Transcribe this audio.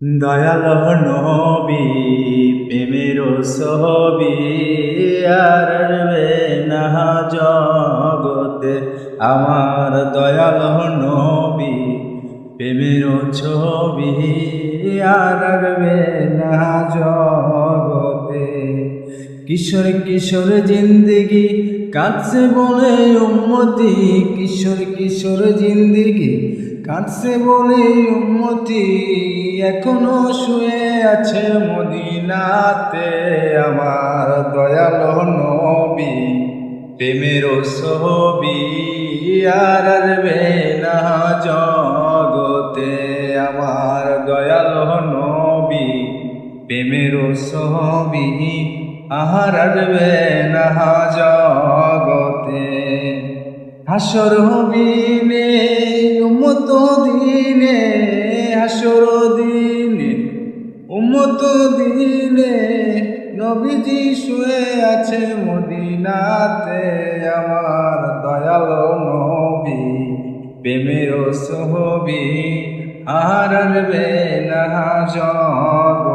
দয়াল নবী প্রেমের ছবি আর আসবে না জগতে আমার দয়াল নবী প্রেমের ছবি আর আসবে না জগতে। কিশোর কিশোর জিন্দেগি কাটছে বলে উম্মতি, কিশোর কিশোর জিন্দেগি কাটছে বলে উম্মতি, এখনো শুয়ে আছে মদিনাতে আমার দয়াল নবী প্রেমের ছবি আর আসবে না জগতে আমার দয়াল নবী প্রেমের ছবি আর আসবে না জগতে। হাসর হবিনে উম্মত দিনে, হাসর দিনে উম্মত দিনে নবীজি শুয়ে আছে মদিনাতে আমার দয়াল নবী প্রেমের ছবি আর আসবে না জগতে।